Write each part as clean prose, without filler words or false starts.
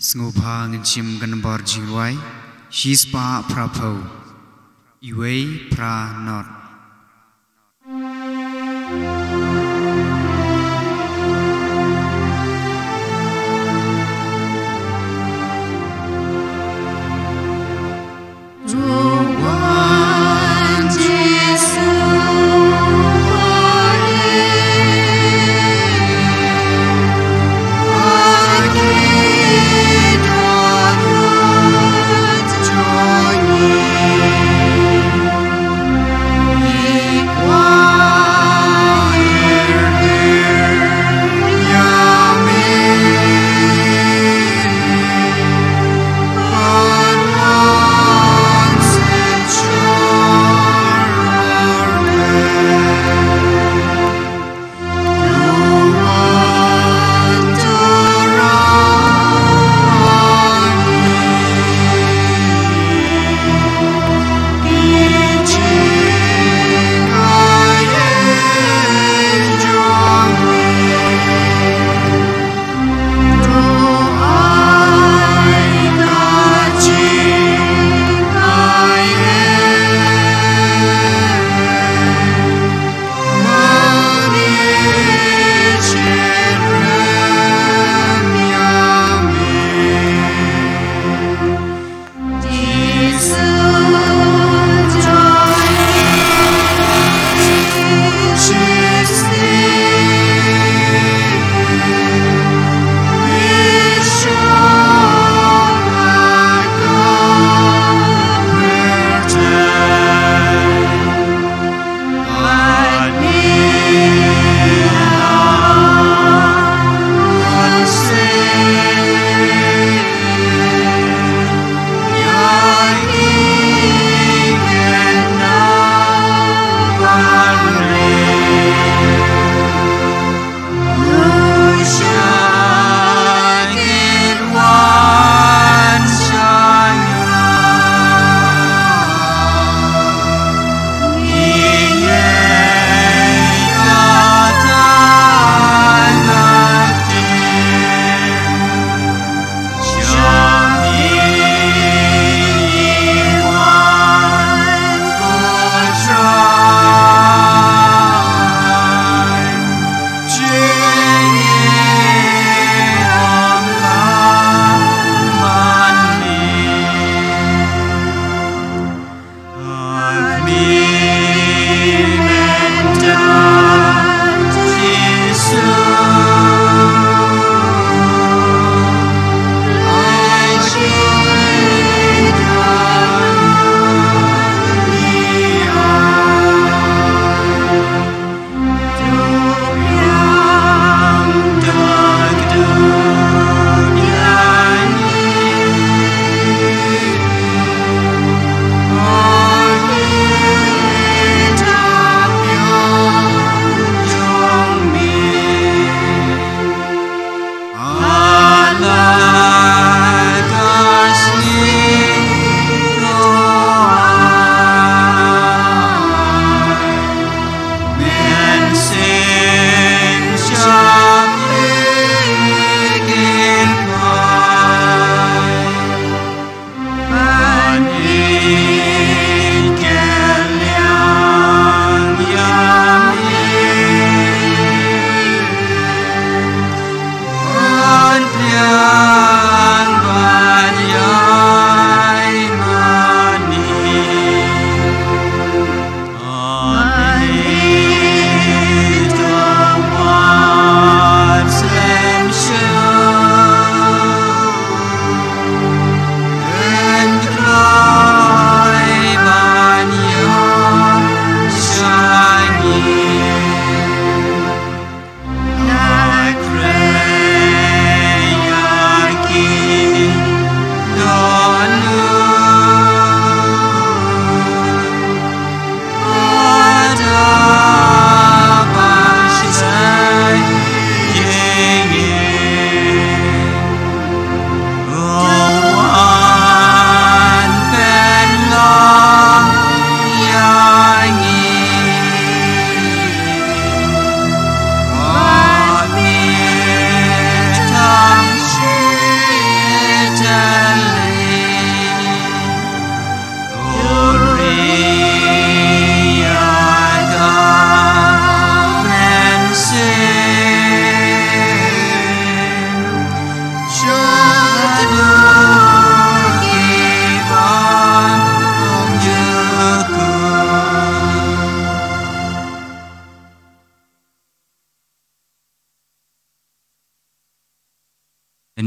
สงบพาเงินชิมกันบอร์จิไว้ชีสปาพระเพาอีเวพระนอดJohnny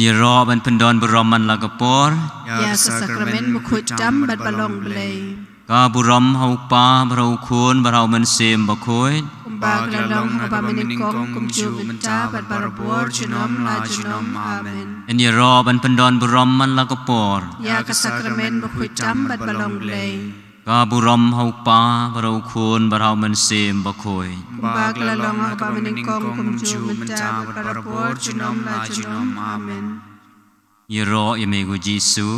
นี่รอบันพันดอนบรมมันละกปอร์ยาสักรเมนมุขุจำบัดบลงเบลยกาบุรมเฮาปาบเราควรบเรามันเสมบะคอยบากละลงฮบามินิกงกุมจูบันจาบัดบารบัวจุนอมลาจุนอมอาเมนนี่รอบันพันดอนบรมมันละกปอร์ยาสักรเมนมุขุจำบัดบลงเบลยกาบุรมเฮาปาบเราควรบเรามันเสมบะคอยบากละลงฮบามินิกงกุมจูบันจาบัดบารบัวจุนอมลาจุนอมอาเมนยรอเอเมกุจิสุ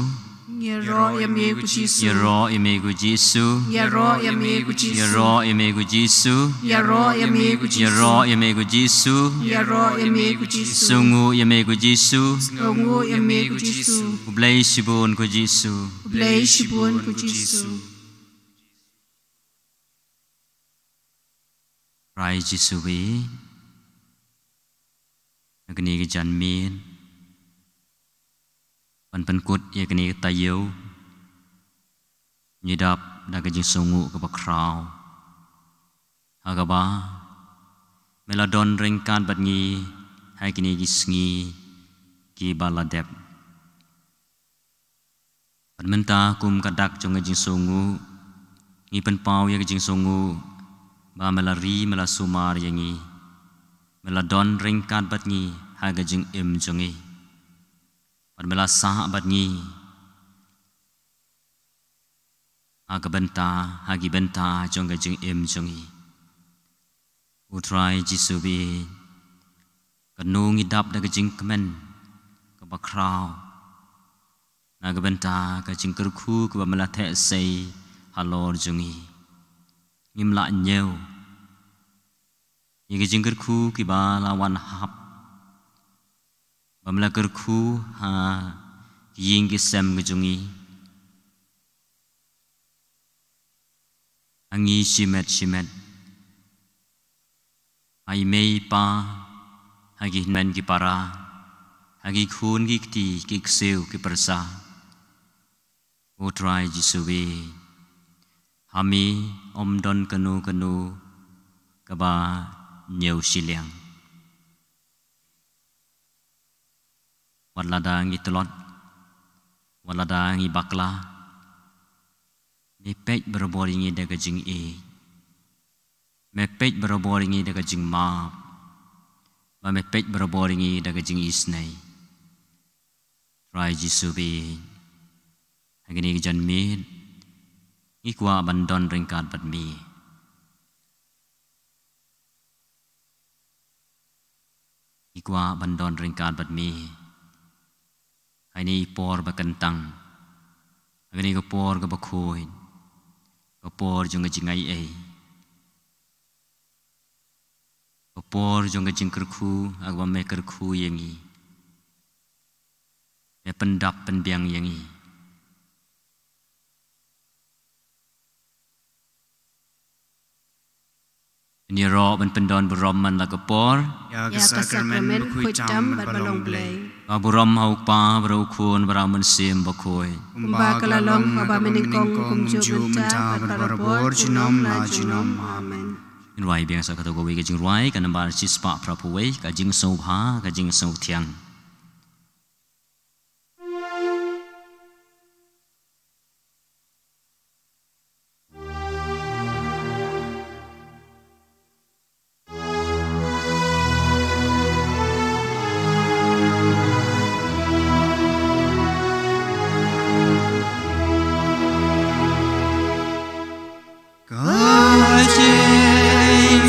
ยารอเอเมกุจิสุยรอเอเมกุจิสุยารอเอเมกุจิสุยรอเอเมกุจิสุยารอเอเมกุจิสุยรอเอเมกุจิสุยารอเอเมกุจิสุสุงูเอเมกุจิสุสุงูเอเมกุจิสุอุเบลชิบุนกุจิสุอุเบลชิบุนกุจิสุไรจิสุบีนักนี้กจันมีนปันกุดยากนี้ตายเยวยีดับนักจิงสงูกับบักคราวฮากบาเมลาดอนเร่งการบัดงีให้กินีกิสงีกีบาลาเดบปันมันตาคุมกระดักจงจิงสงูงีเป็นเปาอยากจิงสงูบาเมลารีเมลาสุมารอย่างงีเมลาดอนเร่งการบัดงีให้กจิงเอ็มจงงีปันเวลาสาบัดนี้หากบันตาหากิบันตาจงกระจึงเอ็มจงอีอุทรายจิสุบีกันนูงิดับนักจึงกมันกับบักคราวนักบันตากระจึงกระคู่กับเวลาเทเซฮัลโหลจงอีงิมละเยวยังกระจึงกระคู่กับบาลาวันฮับบำลากระคู่หายิงกิเซมกจงีอังยีชิเมตไอเมย์ปาหากินแมนกิปาราหากิคูนกิตีกิเซลกิปรสาโอทรายจิสุเวหามีอมดอนกนูกบาเนียวชิเลียงวัดลาดางิตลอดวัดลาดางิบักลาเมเป็ดบรบอริงิเดกจิงเอเมเป็ดบรบอริงิเดกจิงมาบาเมเป็ดบรบอริงิเดกจิงอิสเนยไรจิสุบีให้กันอีกจันมีดอีกว่าบันดอนเริงการบัดมีอีกว่าบันดอนเริงการบัดมีอันนี้ปอร์บักันตังอันนี้ก็ปอร์ก็บักโคยก็ปอร์จงกจิงไงก็ปอร์จงกจิงกระคูอากว่าไม่กระคูอย่างนี้แต่เป็นดับเป็นเบียงอย่างนี้นี่รอมันเป็นดอนบรมมันละก็ปอร์ยากสักรเมนคุยจำบัดบลงเบลยบรมเฮาปาบเราควรบรามันเสียมบกคอยบากละลงบามินิกงกุมจูมันจาบัดบารบัวจุนอมลาจุนอมอาเมนอินไว้เบียงสักตัวกวีกจิงไว้กันนำบาลชิสปะพระผู้ไว้กจิงสูบหากจิงสูเทียง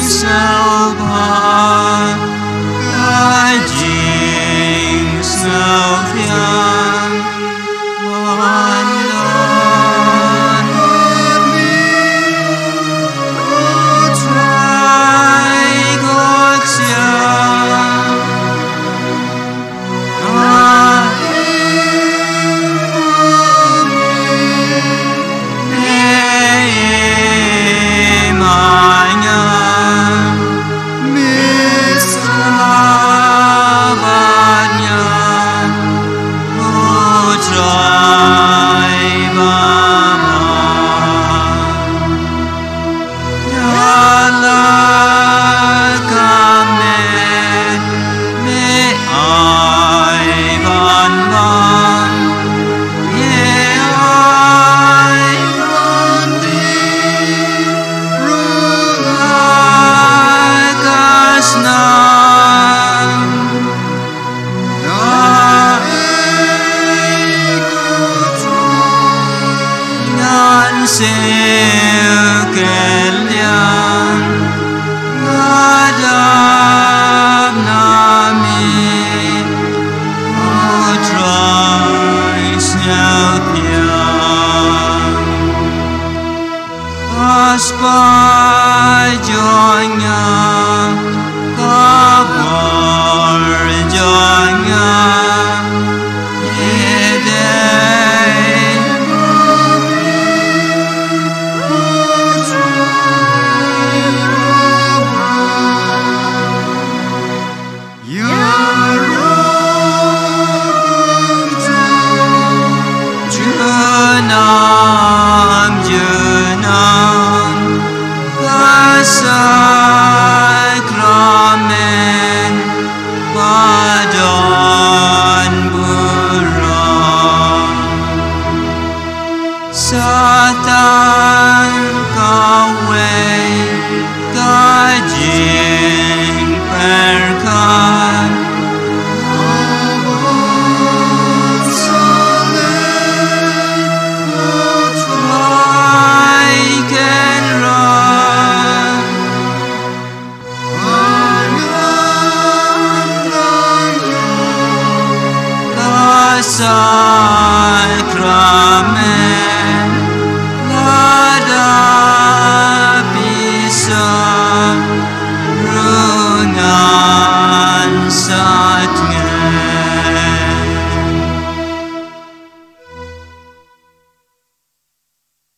Sao ba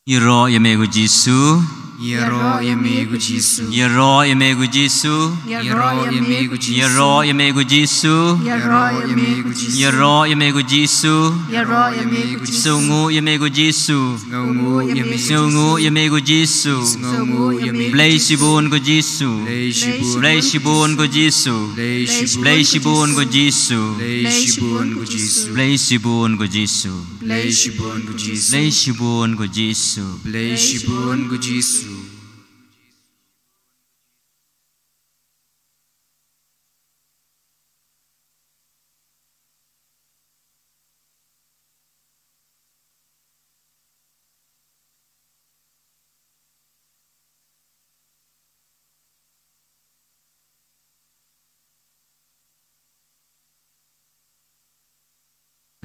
Yero yemegu Jisu, Yero yemegu Jisu, Yero yemegu Jisu, Yero yemegu Jisu, Yero yemegu Jisu, Yero yemegu Jisu, Yero yemegu Jisu, Yero yemegu Jisu, Sungu yemegu Jisu, Ngungu yemegu Sungu yemegu Jisu, Ngungu yemegu Blessibun go Jisu, Blessibun go Jisu, Blessibun go Jisu, Blessibun go Jisu, Blessibun go Jisu, Blessibun go Jisu, Blessibun go Jisu. Blessibun go Jisu.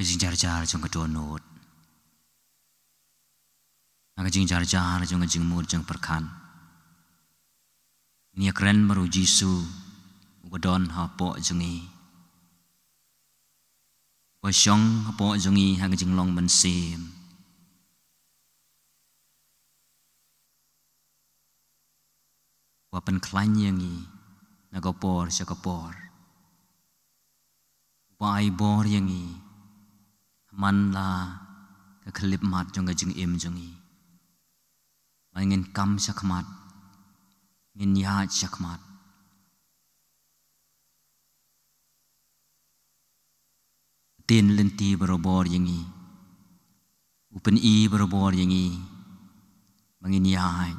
Jing jar jong kedua not. Aga jing jar jong jing mur jong perkan. Ini keren baru Jisu. Ugadon hapo jongi. Wasyong hapo jongi aga jing long mensim. Wapen klain yangi. Nagopor syakopor. Wai bor yangi. Man la ke kelip mat jong jing im jongi. Ingin kam syakmat, ingin yahat syakmat. Tin lenti berobor yangi, upen i berobor yangi, mangin yahat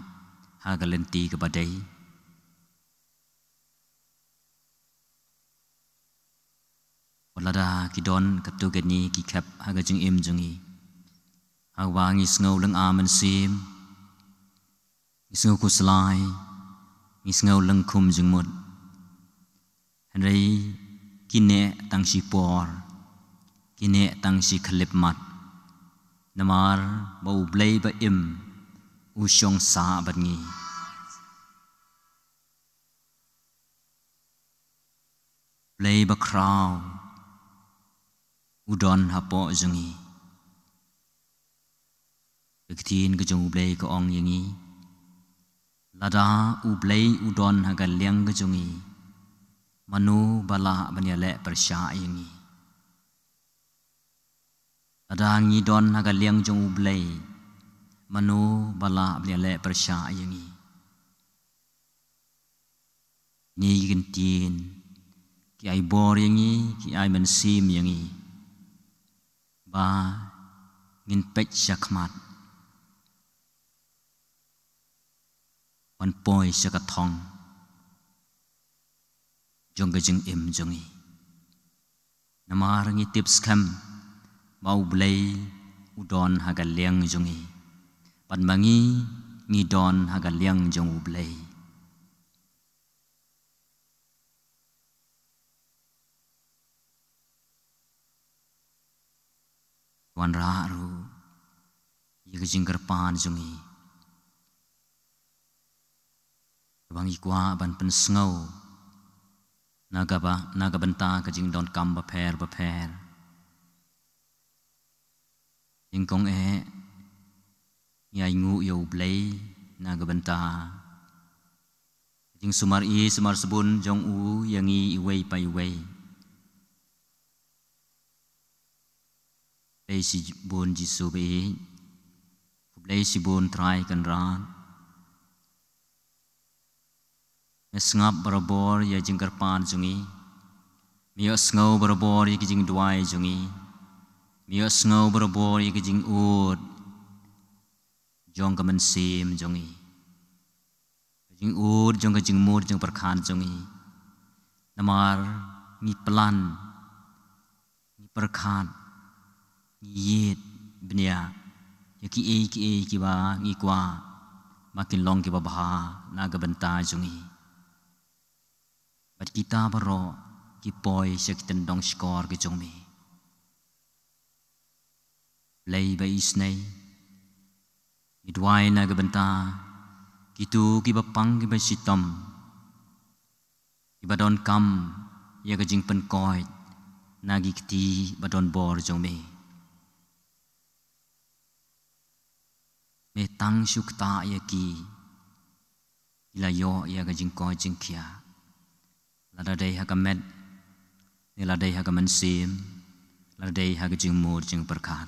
haga lenti kebadai. Walada kidon ketugani kikap haga jing im jongi, hawangi sengau leng amen sim. Isngau kuslai, isngau lengkum jengmut. Henry kine tang si por, kine tang si kelip mat. Namar bau blay ba im, usyong sa badngi. Blay ba kraw, udon hapo jengi. Bektin kejung blay ko ong yengi. Lada ublay udon haga liang gejungi manu bala banyale persya yangi lada ngi don haga liang jong ublay manu bala banyale persya yangi ni gentin ki ai bor yangi ki ai mensim yangi ba ngin pech syakmat Wan poi syakatong jong gajeng im jongi namar ngi tips kam mau blay udon haga liang jongi ปันมังีงีดอนหากเลี้ยงจงอุบเลยวันรารูยกจิงกระปานจงีบางอีกว่าบันเป็นสงาวนากบันตากจิงดอนกำบะแพรยิงกงยายงูอยู่เบลยนากบันตาจิงสมารสบุนจงอูยังอีเวยไปเวยเบลสิบุนจิสูเบเบลสิบุนทรายกันร้านสงบบรบอร์ยาจิงกระปานจงีมีสงบบรบอร์ยาจิงดวายจงีมีสงบบรบอร์ยาจิงอูดจงกำมันเสียมจงีจิงอูดจงกจิงมูดจงประคานจงีนามารมีพลันมีประคานมีเย็ดเบียยากีบางีกว่ามากินลองกีบาบานากบันตาจงีบัดkita baro ki poi sekitan dong skor ke jongmi lei ba isnei idwai na ga banta kitu ki bapang ki ba sitom ki badon kam ya ga jing pen koi na gi kti badon bor jongmi me tang sukta ya ki ila yo ya ga jing koi jing kia lada day hagamet ni lada hagaman sim lada day hagajing mur jing berkat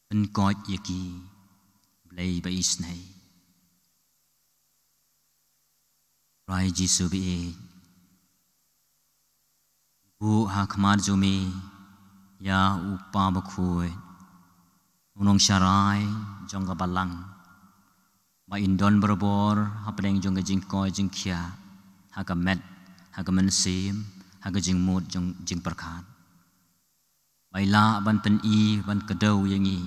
penkot yaki blay ba isnay rai jisu bi bu hakmar jumi ya upa bakhuy unong sharai jongga balang ma indon berbor hapeng jong jing koi jing kia hagamet hagaman sim hagajing mut jing perkat baila ban pen ban kedau yangi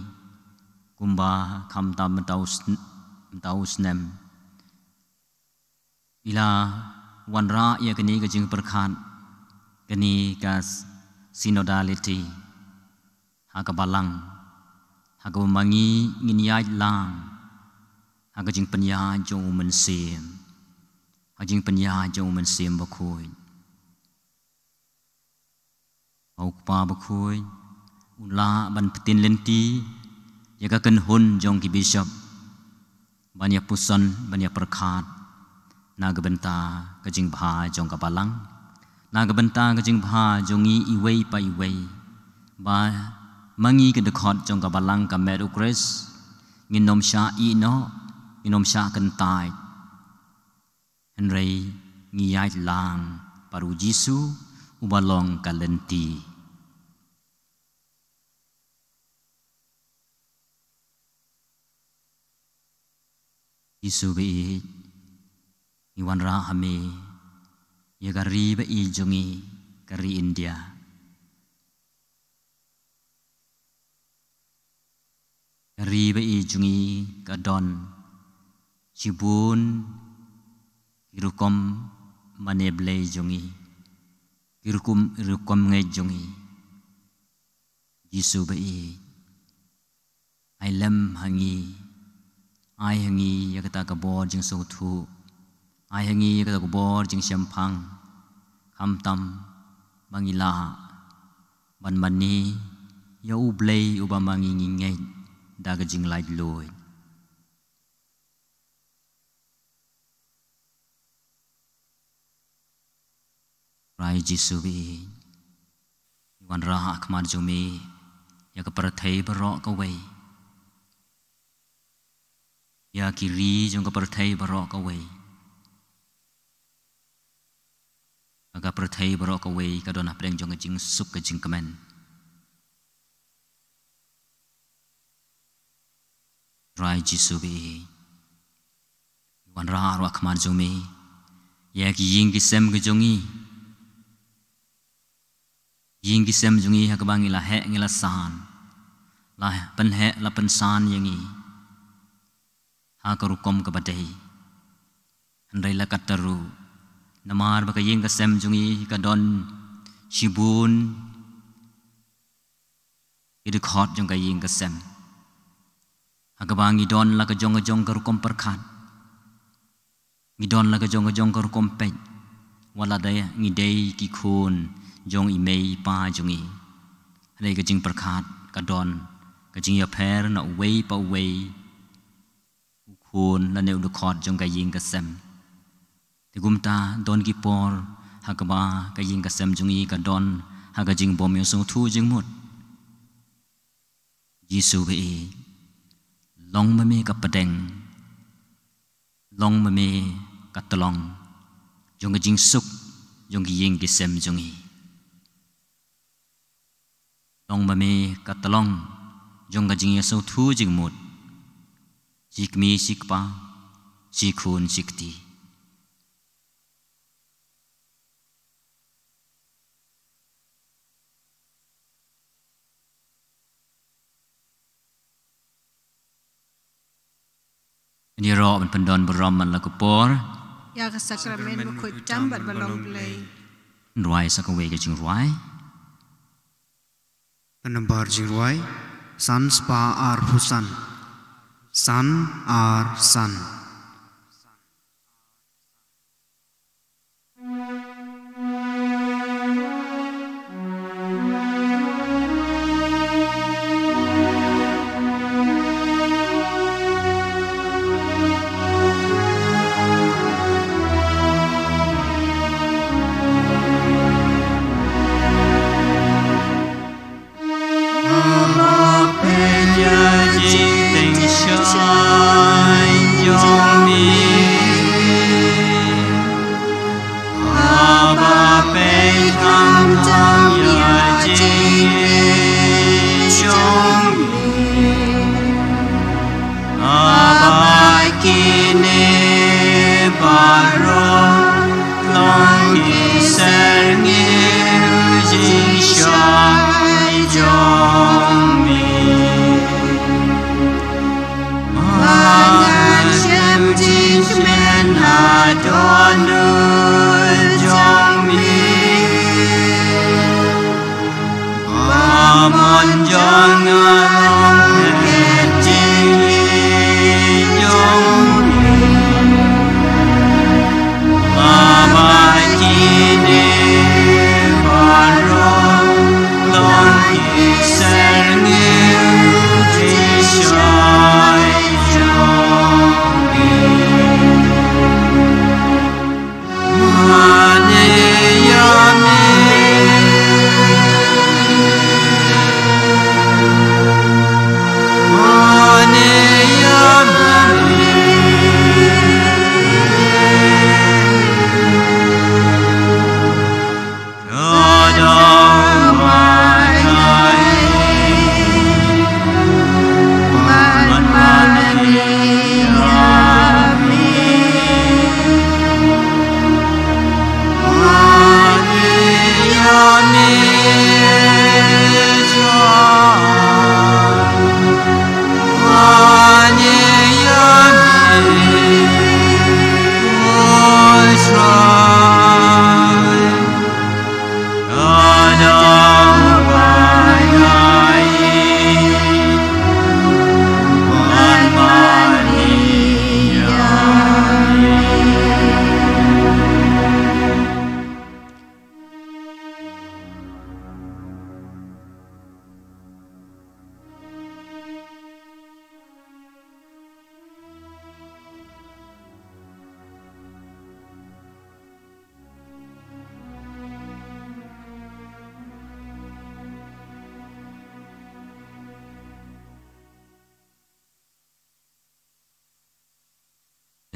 kumba kam tam tau snem ila wanra ya kini gajing perkat kini gas synodality hagabalang hagamangi nginyai lang hagajing penya jong mensim hagajing penya jong mensim bakhuy au pa bakhuy ula ban petin lenti yaga kan hun jong ki bishop banya pusan banya perkhat nagabenta gajing bha jong kabalang nagabenta gajing bha jongi iwei pa iwei ba mangi ke dekhot jong kabalang ka meru kres nginom sha i no inom sya kan tai henrei ngiyai lang paru jisu ubalong kalenti jisu be iwan ra hame yagari be i jongi kari India kari be i jongi kadon Cibun irukom maneble jongi irukom ngai jongi Jisu bai ailam hangi ai hangi yakata ka bor jing so thu ai hangi yakata ka bor jing syampang kham tam mangila ban mani ya ublei ubamangi ngai daga jing lai loi rai Jisu bi wan ra khmar jumi ya ka parathai baro ka wei ya kiri jong ka parathai baro ka wei aga parathai baro ka wei ka dona preng jong jing suk ka jing kamen rai Jisu bi wan ra ro khmar jumi ya ki ying ki sem ka jongi ying kisem jungi hakabang ila he ngila san lah penhe la pensan yang ini ha karukom kabadai handai la kataru namar bakayeng kasem jungi kadon shibun itu khot jong kayeng kasem hagabangi don la ka jong karukom perkhat ngidon la ka jong karukom pej wala daya ngidei ki khun jong imei pa jungi handai ka jing perkhat kadon ka jing ya pher na wei pa wei khun la neu du khot jong kayeng kasem ti gumta don ki por hakaba kayeng kasem jungi kadon haga jing bom yo so thu jing mut Giêsu be long ma me ka padeng long ma me ka tolong jong jing suk jong yeng ki sem jungi long ma me ka tolong jong ga jing so thu jing mut jik mi sikpa sikhun sikti ni ro man pendon berom man la ko por ya ka sakramen bu khoi tam bat balong play ruai sakawe ke jing ruai Nambar jiruai san spa ar husan san ar san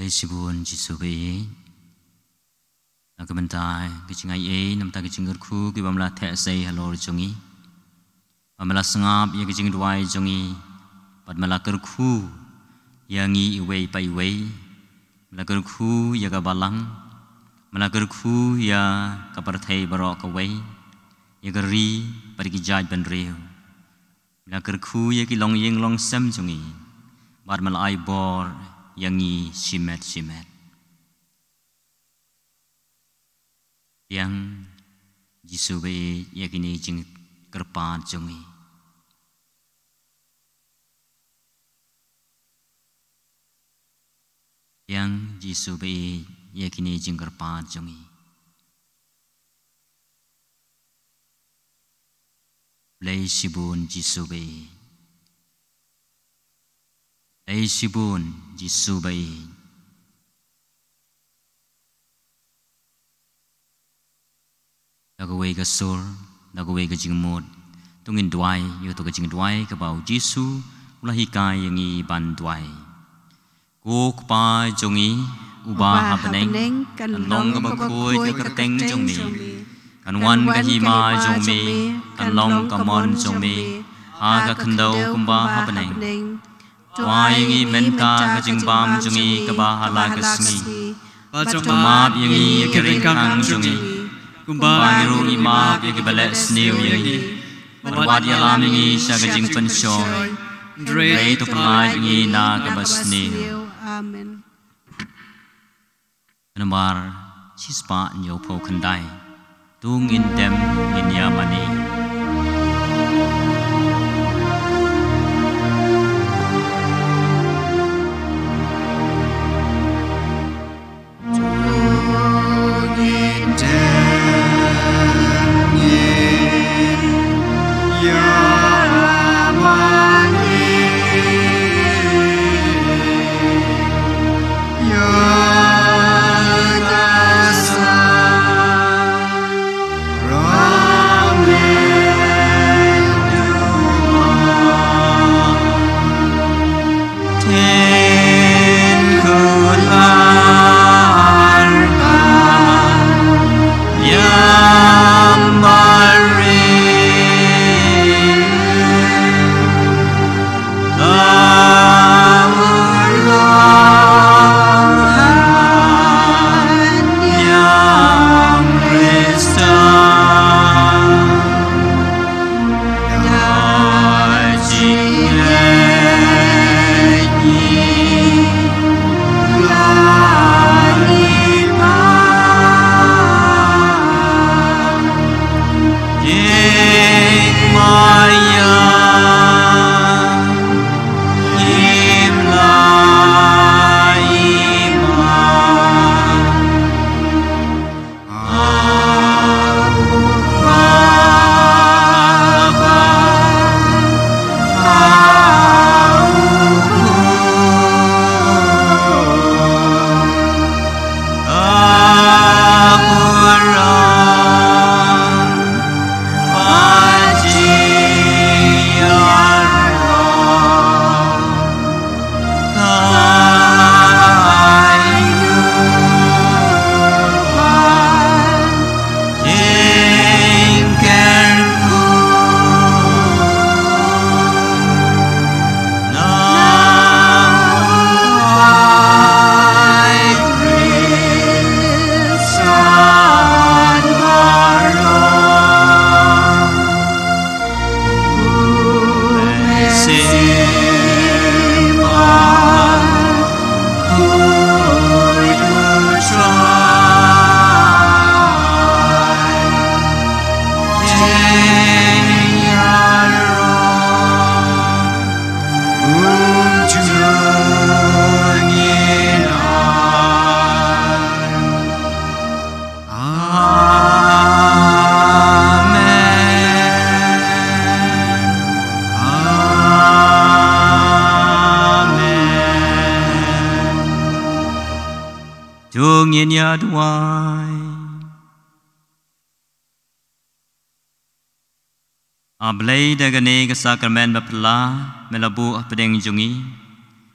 Sibun Giêsu be nak bentai kecing nam ta kecing gerku ki bamla the sei halor jongi bamla sangap ya kecing duai jongi pad mala gerku yangi iwei pai wei mala gerku ya ka balang mala gerku ya ka parthai barok ka wei ya gari pergi jaj ben reu là cờ khu ye ki long yeng long sem jungi bar mal ai bor yangi shimet yang Jisu be ye kini jing kerpan jungi yang Jisu be ye kini jing kerpan jungi Lei sibun Jisu be Lei sibun Jisu be Dagaway ka sur dagaway ka jingmod tungin duai yo to ka jing duai ka bau Jisu ulahi kai yang i ban duai ko pa jongi uba hapeneng kan long ka bakoi ka teng jongi kan wan ka hima jongi kan long ka mon jongi ha ka khandau kumba hapeneng duai yang i menta ka jing bam jongi ka ba hala ka sngi pa joma yang i ka ring kang jongi Kumba ngiru imap yang balak sniu yang ini Merwad yalam yang ini syaga jing pensyoy Dre tu pelai yang ini na kabas sniu Amen. Kenambar cispa nyopo kendai Tung indem inyamani Tungin ya duai Ablay dagane ka sakramen bapla melabu apdeng jungi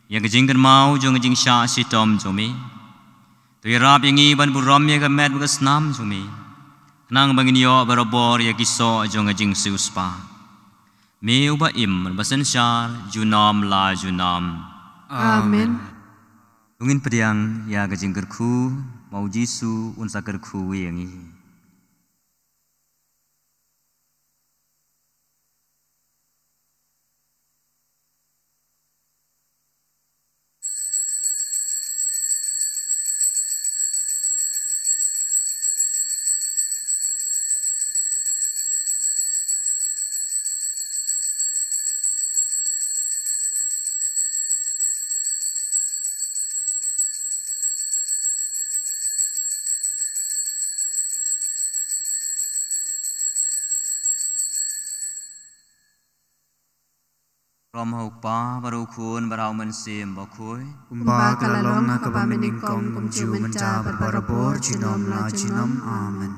yang jingkan mau jung jing sha sitom jumi tu irap yangi ban buram ya ka met ka snam jumi nang bangin yo barabor ya kiso jung jing suspa me uba im basan shar junam la junam Amen. Tungin pediang ya ka jing kerku mau Jisu unsa kerku yangi รอมหกป้าบรูคูนบราวมันเสียมบ่คุย Kumba kalalong nga kapaminingkom kumju menca berbarabor jinom la jinom amen.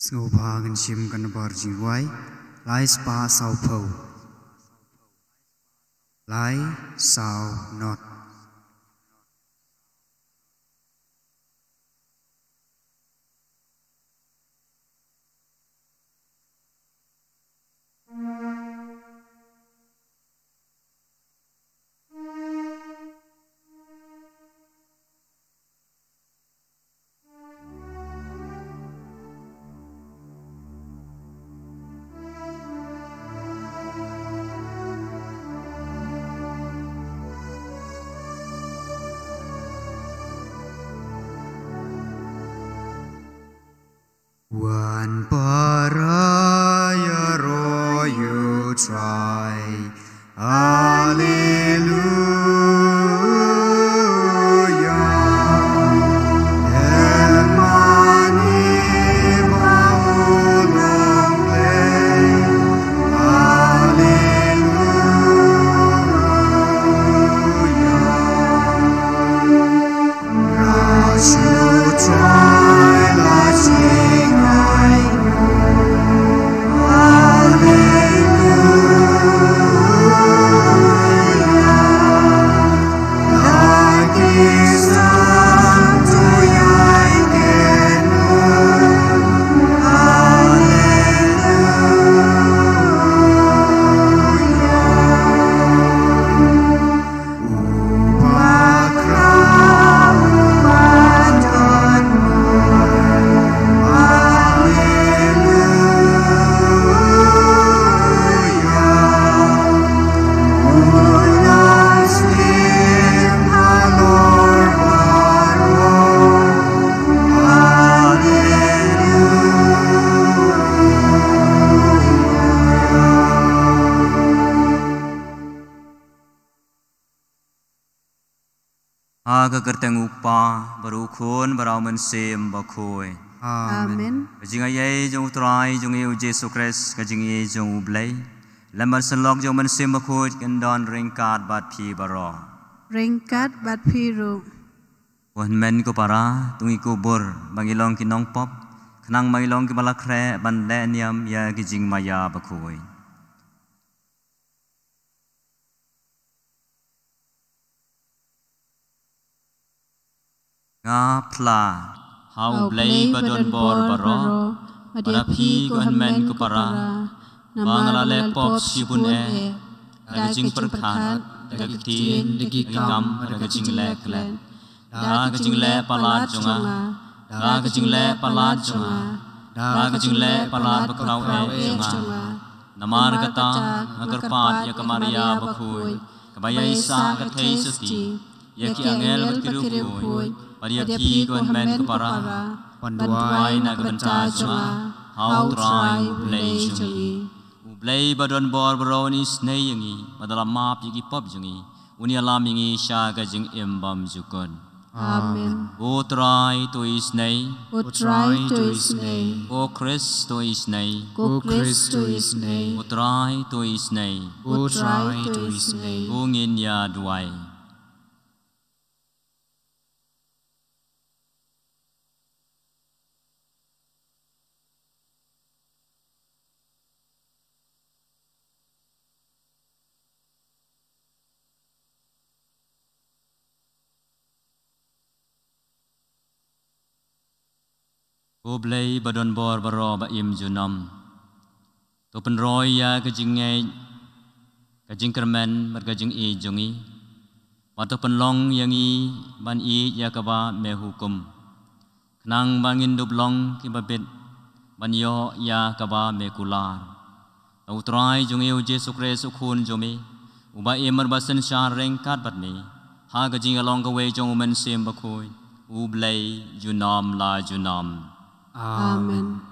Snobagan shim kan barji wai, lai spa sao po, lai sao not. One paraya ro you try, Hallelujah. Emani maulong play, Hallelujah. Rush you try, let's sing high. Aga kerteng upa berukun beraumen sim bakoi. Amen. Kajing ayai jong trai jong eu Jesu Christ kajing ayai jong ublay. Lambar selok jong men sim bakoi kendon ringkat bat pi baro. Ringkat bat piru. Wan men ko para tungi ko bor bangilong kinong pop kenang bangilong ki balakre bande niam ya kajing maya bakoi. Ngapla hau blay badon bor baro pada pi ko hanmen ko para mangala le pok sibun daga jing perkhan daga tin digi kam daga jing le klen daga jing le palat jonga daga jing le palat jonga daga jing le palat bakrau jonga namar kata agar pat ya kamaria bakhui kabaya isa kathei susti ya ki angel berkirupuy pada pi ko hanmen ko para panduai na kabanta jonga how try play jongi play badon bor browni snei yangi madala map yigi pop jongi uni alam yangi sha ga jing embam jukon Amen. O try to is nay O try to is nay. O Christ to is nay O Christ to is nay. O try to is nay O try to is nay. O ngin ya duai O blay badon bor baro ba im junam to pen roy ya ka jing ngai ka jing kermen bar ka jing e jongi wa to pen long yang i ban i ya ka ba me hukum nang bangin dub long ki ba bet ban yo ya ka ba me kular to trai jongi o jesu kres khun jomi u ba em mar ba san sha reng kat bat ni ha ka jing along ka we jong men sem ba khoi u blay junam la junam Amen.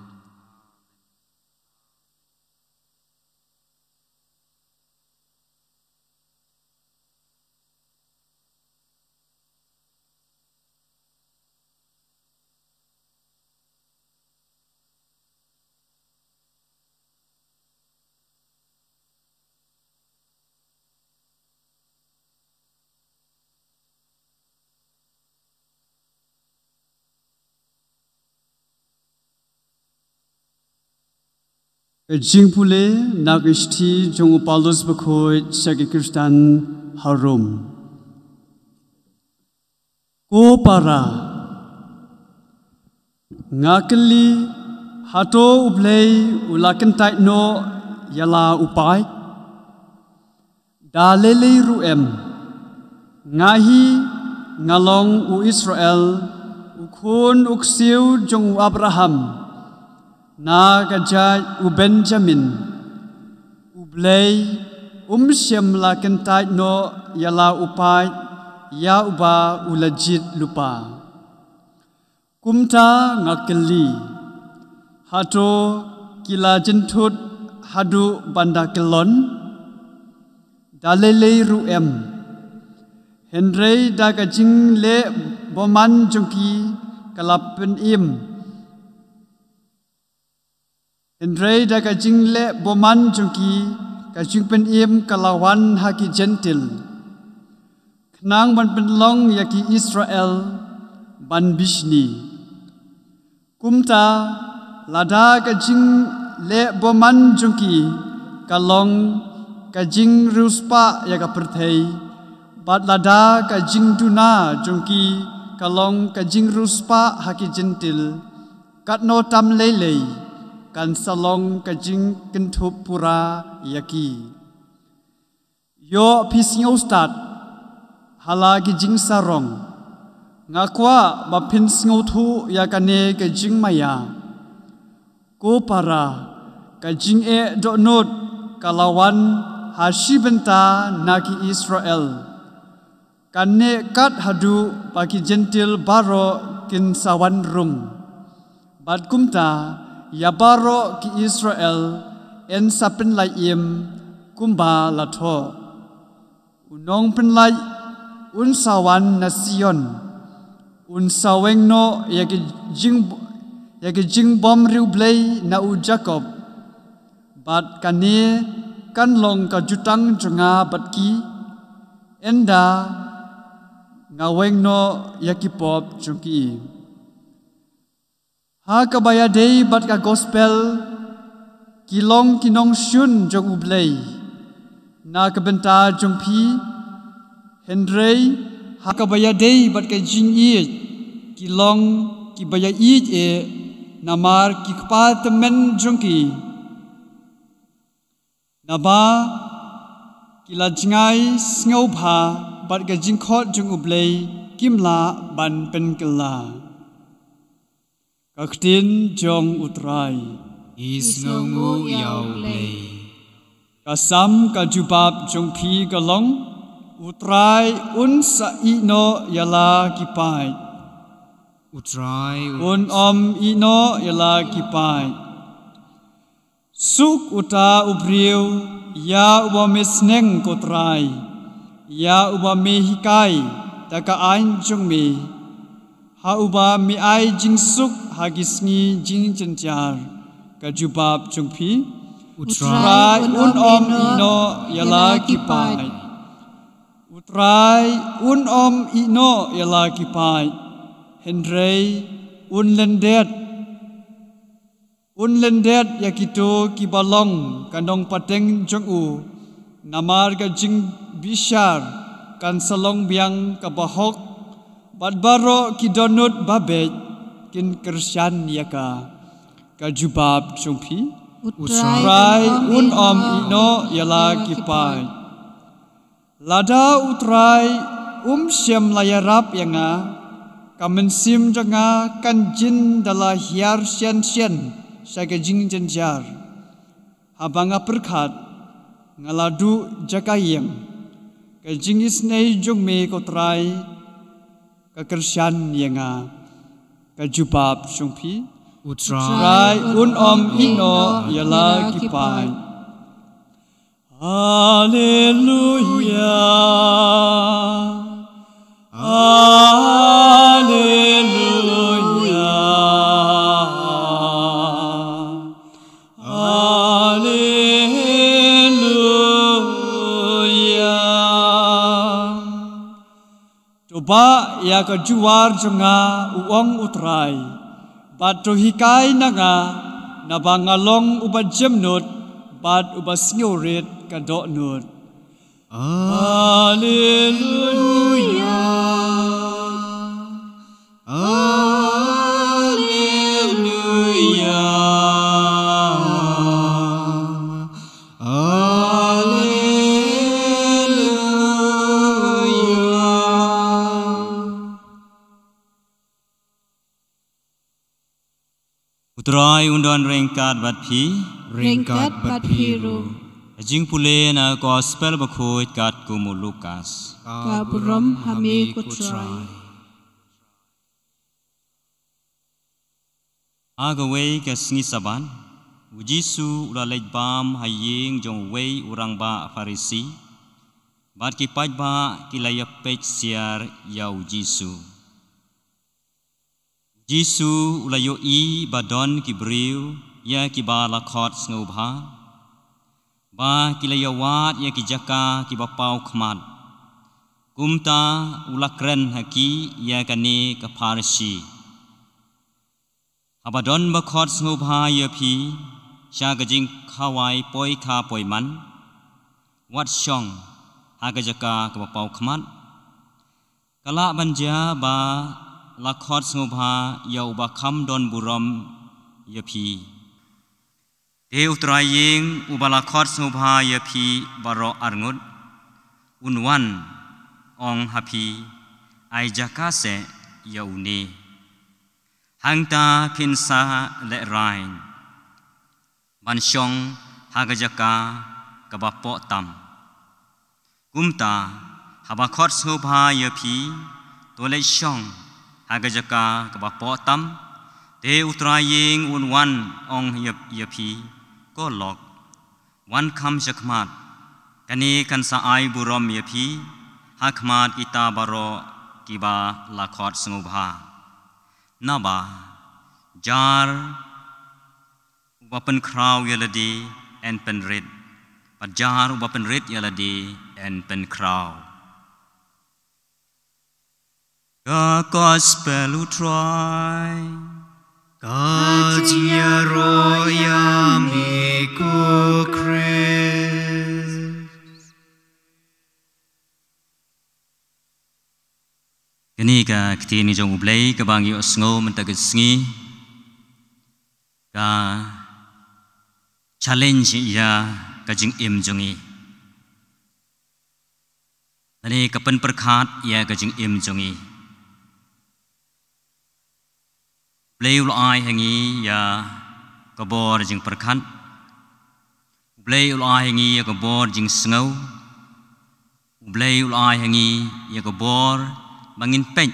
Jing pule nagishti jong Paulus bakoi sagi Kristan harum. Ko para ngakeli hato ublei ulakan no yala upai dalele ruem ngahi ngalong u Israel ukun uksiu jong Abraham na gajai u Benjamin u blay siam la kentai no yala upai ya uba ulajit lupa kumta ngakeli hato kila jentut hadu banda kelon dalele ruem Henry daga jing le boman jongki kalapen im Henry daga jing le boman jongki ka jing pen im kalawan haki gentil Nang ban penlong yaki Israel ban bishni kumta lada ka jing le boman jongki kalong ka jing ruspa yaka perthei bat lada ka jing duna jongki kalong ka jing ruspa haki gentil kat no tam lelei kan salong ka jing kentup pura yaki yo pising ustad halagi jing sarong ngakwa bapin singothu yakane ka jing maya ko para ka jing e do not kalawan hashibenta naki Israel kanne kat hadu bagi gentil baro kin sawan rum bad kumta ya baro ki Israel en sapen lai im kumba latho unong pen lai un sawan nasion un saweng no yaki jing bom riu blay na u Jacob bat kane kan long ka jutang jonga bat ki enda ngaweng no yaki pop jongki ha kabaya day bat ka gospel kilong kinong shun jong u blay na kabenta jong pi Henry hakabaya day bat ka jing i kilong ki baya i e namar ki kpa temen jongki naba kila jingai sngau bha bat ga jingkhot jung ublei kimla ban pen kala kaktin jong utrai is ngu yau play kasam kajubab jong phi galong utrai un sa ino yala kipai utrai un ino yala kipai suk uta ubriu ya ubamisneng kotrai ya ubame hikai taka ain jong me ha uba mi ai jing suk hagisngi jing chenjar kajubab jong phi utrai un ino yala kipai utrai un ino yala kipai hendrei un lendet yakito kibalong kandong pateng jong u namar ga jing bishar kan salong biang kabahok badbaro kidonut babej kin kersyan yaka kajubab jong phi utrai un ino yala kipai lada utrai siam layarap yanga kamensim janga kanjin dala hiar sian saga jing jenjar habanga perkhat ngaladu jakayem kajing isnei jong me kotrai kakersian yanga kajubab jong phi utrai un ino yala kipai Hallelujah Hallelujah Hallelujah Coba ya kejuar jonga uong utrai Batu hikai naga nabangalong ubat jemnut bad ubas nyorit kadok nut. Hallelujah. Hallelujah. Utrai undon ringkat bat phi ringkat bat hiru jing pule na gospel bakhoi kat kumu Lukas ka burom hami kutrai agawei ka sngi saban ujisu ula lejbam haying jong wei urang ba farisi bat ki pajba kilaya pech siar ya ujisu Jisu ulayo I badon kibriu ya kiba lakhot snubha ba kilayawat ya kijaka kibapau khmat kumta ulakren haki ya kane kaparshi abadon bakhot snubha ya phi sha gajing khawai poi kha poi man wat shong hagajaka kibapau khmat kala banja ba lakhot snubha yau ba kham don buram yapi te utraying ubala khot snubha yapi baro arngut unwan ong hapi ai jaka se yaune hangta pinsa le rain ban shong hagajaka kabapo tam kumta habakhot snubha yapi tole shong Hagajaka kabapo tam te utraying unwan ong yapi ko lok wan kham shakmat kani kan sa ai burom yapi hakmat ita baro kiba lakhot snubha naba jar wapen kraw yaladi en penrit pajar wapen rit yaladi en pen kraw Gospel utrai Kajia roya miku Christ Kini ka kitini jong ublay kabang yu asngo mentagat sngi ka challenge ya ka jing im jongi ani kapan perkhat ya ka jing im jongi Bleu ai hangi ya kabor jing perkhat Bleu ai hangi ya kabor jing sngau Bleu ai hangi ya kabor bangin pek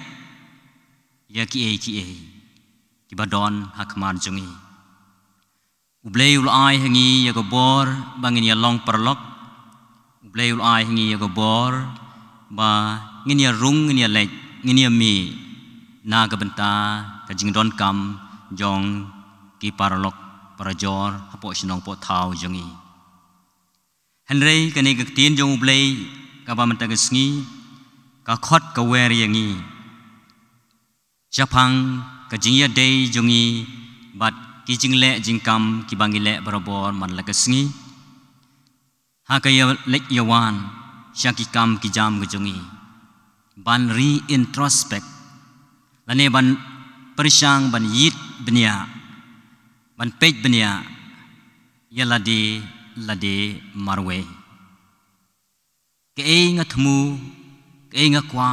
ya ki badon hakman jongi Bleu ai hangi ya kabor bangin ya long perlok Bleu ai hangi ya kabor ba ngin ya rung ngin ya lek ngin ya mi na ka benta ka jing don kam jong ki paralok parajor hapo sinong po thau jongi Henry kani ka tin jong blei ka ba menta ka sngi ka khot ka wer yangi Japang ka jing ya dei jongi bat ki jing le jing kam ki bangi le barabor man la ka sngi ha ka ya lek yawan syaki kam ki jam ka jongi ban re introspect lane ban persyang ban yit benia ban pej benia ya lade marwe ke ngathmu ke ngakwa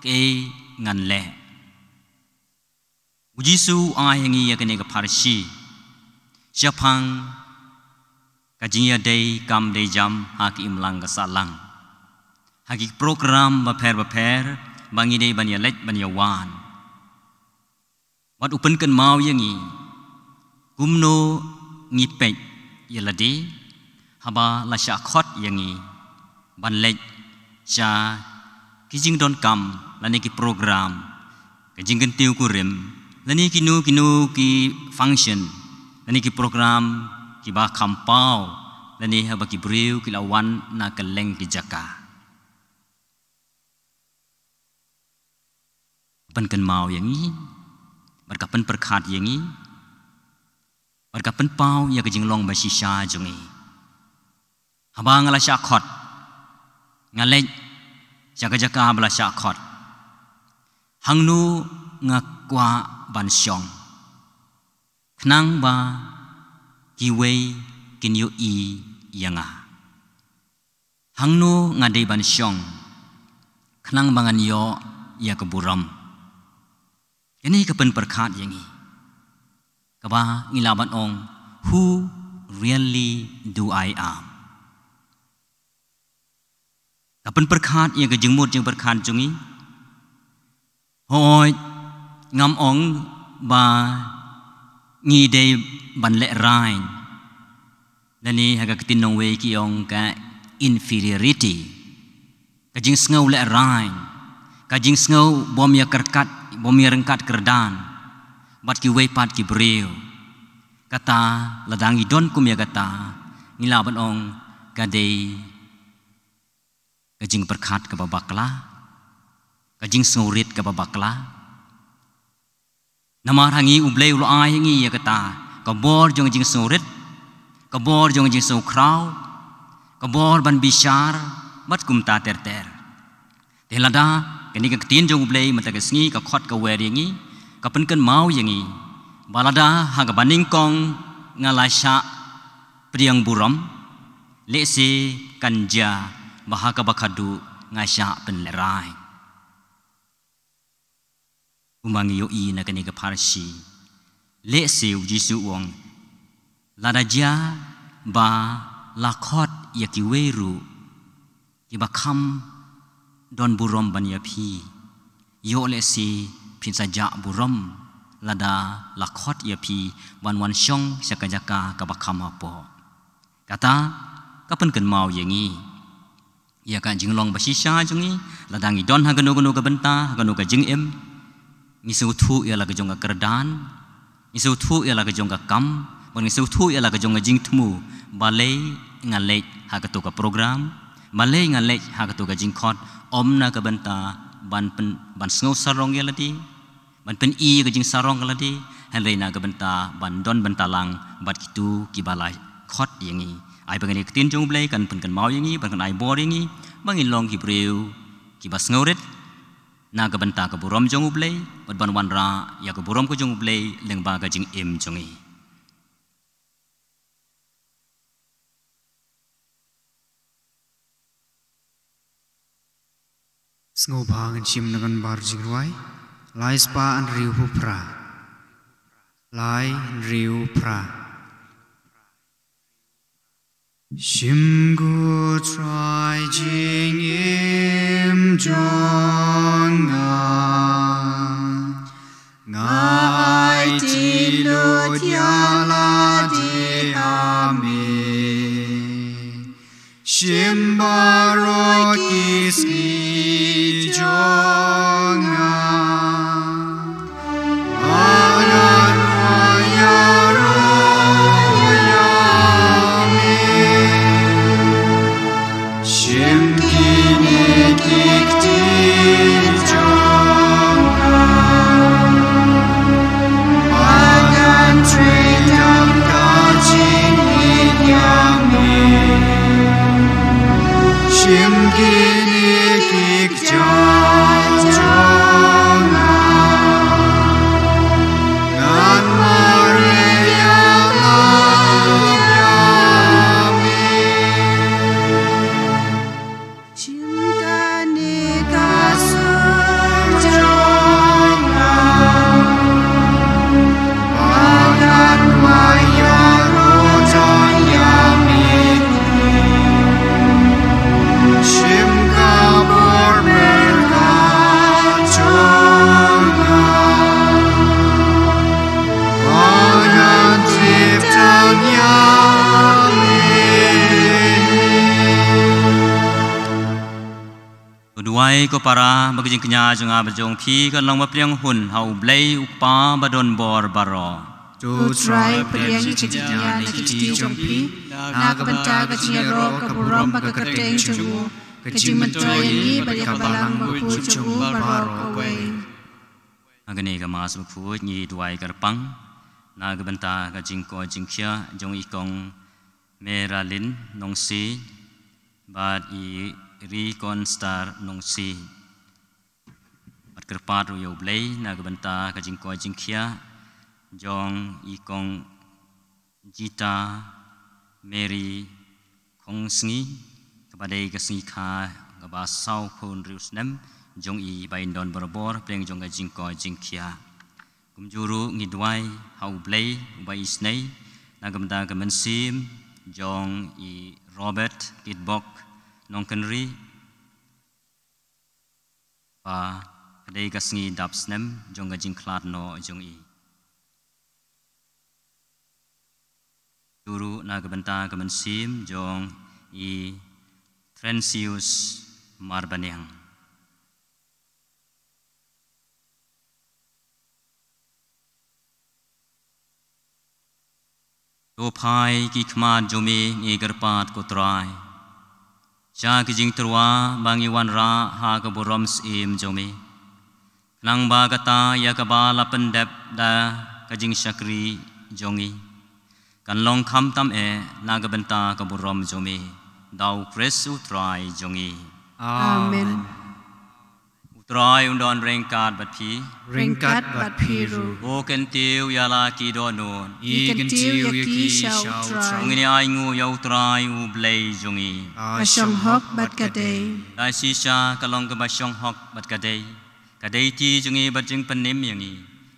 ke ngan le Ujisu ai hangi ya kene ka parshi Japang ka jingya dei kam dei jam ha ki imlang ka salang ha ki program ba pher bangi dei ban ya lek ban ya wan Wat upen kan mau yangi Gumno ngipek yaladi Haba la sya khot yangi Ban lek sya Kijing don kam Lani ki program Kijing kentiu kurim Lani kinu ki function Lani ki program Ki ba kampau Lani haba ki briu ki lawan Na keleng ki jaka Upen kan mau yangi Berkapan perkhat yangi Berkapan pau ya ke jinglong ba shisha jongi Haba ngala sya khot Ngalek Jaka-jaka bala sya khot Hangnu ngakwa ban syong Knang ba Kiwei kinyo yanga Hangnu ngadei ban syong Knang bangan yo ya keburam Ini kapan perkhat yangi Kaba ngilaban ong Who really do I am Kapan perkhat ya ke jengmut jeng perkhat jongi Hoi ngam ong ba Ngi day ban le rain Nani haga ketinong wei ki ong ka inferiority Kajing sngau le rain Kajing sngau bom ya kerkat Bom ya rengkat kerdan Bat ki wei pat ki breu Kata ladangi don kum ya kata Ngilaban ong kadei Kajing perkhat ka babakla Kajing sengurit ka babakla Namar hangi ublei ulo ai hangi ya kata Kabor jong jing sengurit Kabor jong jing seng kraw Kabor ban bishar Bat kum ta ter Telada Kani ka ketin jong ublei mata ka sngi ka khot ka wer yangi Kapan kan mau yangi Balada haga baning kong ngalasya priang buram Lesi kanja bahaka bakadu ngasya penlerai Umangi yoi na kani ka parsi Lesi ujisu wong Ladaja ba lakhot yaki weru Kibakam Don buram ban ya pi Yo lesi pinsaja buram Lada lakhot ya pi Wan syong syakajaka kabakam apa Kata Kapan kan mau yangi Ya kan jinglong basisha jongi Ladangi don hagano ka benta Hagano ka jing em Ngisu thu ya la ka jong ka kerdan Ngisu thu ya la ka jong ka kam Ngisu thu ya la ka jong ka jing tmu Balai ngalek hagato ka program Balai ngalek hagato ka jing khot Omna ka benta Ban sngau sarong ya ladi Ban pen I ka jing sarong ka ladi Henry na ka benta Ban don benta lang Bat kitu ki balai khot yangi Ai bangani ketin jong blai kan pen kan mau yangi Ban ai bor yangi Bangin long ki breu Ki bas ngaurit Na ka benta ka buram jong blai Bat ban wan ra Ya ka buram ko jong blai Leng ba ka jing im jongi Ngobang chim nagan bar jingwai lai spa an riu hu pra lai riu pra shim gu trai jing im jong ngai ti lo dia la di ame shim baro kiski ko para bagijing kenya junga bajong phi kan long ma priang hun hau blei upa badon bor baro to try priang chijinya na kiti jong phi na ka banta ka chiya ro ka burom ba ka kateng jungu ka jimantoy ni ba ya balang ba ku jungu baro away agane ka mas ba khu ni duai karpang na ka banta ka jingko jingkhia jong ikong meralin nongsi bat I Recon Star nong si bat kerpat yo blei na benta ka jingko jingkhia jong ikong Jita Mary Kongsngi kepada ka sngi kha ka ba sau phun riusnem jong I bain don borbor pleng jong ka jingko jingkhia kumjuru ngidwai hau blei bai snei na benta ka mensim jong I Robert Kitbok nong kenri pa kadai kasngi dapsnem jong gajing klat no jong I guru na kabenta kamansim jong I Trensius Marbanyang to phai ki khmat jome ngi garpat ko trai Cha kijing terwa bangi wan ra ha ka borom sim jome nang ba kata ya ka ba la pendep da kajing syakri jongi kan long kham tam e na ga benta ka borom jome dau kresu trai jongi amen utrai undon rengkat bat phi ringkat bat phiru o ken tiu ya la ki do non I kan tiu ya ki shau trai ngini ai ngu yau trai u blei jongi asham hok bat kadai dai si sha ka long ka ba shong hok bat kadai ti jongi bat jing panim yangi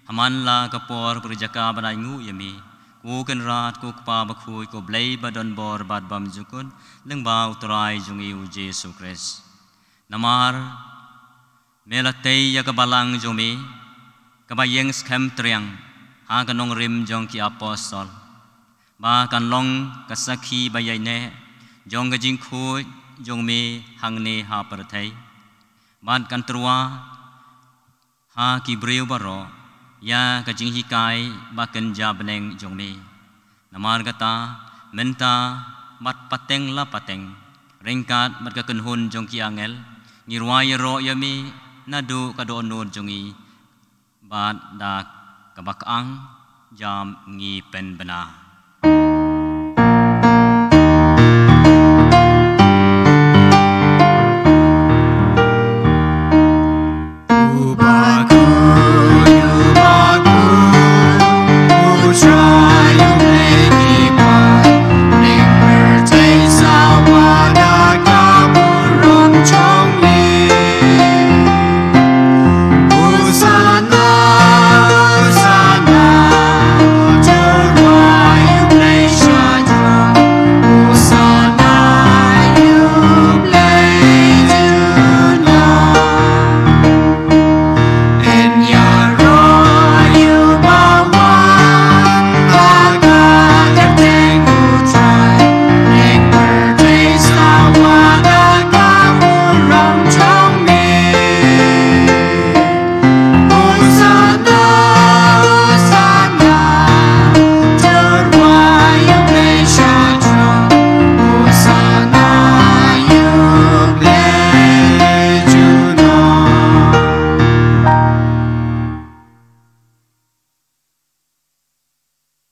haman la ka por purjaka banai ngu yami ku kan rat ku pa ba khui ko blei badon bor bat bam jukun leng ba utrai jongi u Jesu Christ namar melatei ya kabalang jomi kabayeng skam triang ha kanong rim jong ki apostol ba kan long kasakhi bayai ne jong gajing khu jong me hang ne ha parthai ban kan trua ha ki breu baro ya kajing hikai ba kan ja beneng jong me namar kata menta mat pateng la pateng ringkat mat ka kan hun jong ki angel ngirwai ro yami nadu kado nur jongi bat da kabakang jam ngi pen bena Thank you.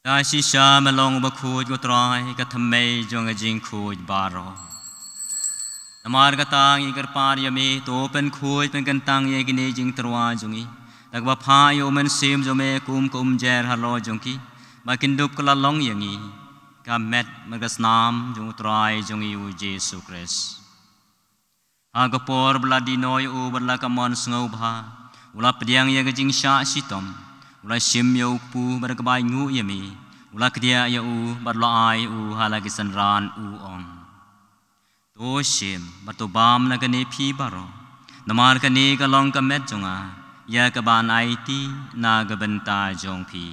ตาชิชามาลงบะคูดก็ตรายก็ทำไมจงจิงคูดบารอตมารกตางอีกปาริยมีตัวเป็นคูดเป็นกันตังเยกินจิงตรวาจงอีแต่ว่าพายุมันซิมจงเมกุมเจรฮัลโลจงกีมากินดุบกละลงอย่างงี้กาเม็ดมันก็สนามจงตรายจงอีเยซูคริสต์อากปอร์บลาดีนอยอูบลากามอนสงบฮาอุลาเปรียงยากจิงชาชิตอมอุลาชิมยาปูบรกบายงูยามีอุลาคดียาอูบัดลายอูฮาลากิสันรานอูองโตชิมบัดโตบามนักเนพีบารอนมารกันเนกลองกาเม็ดจงอายากบานไอตีนากบันตาจงพี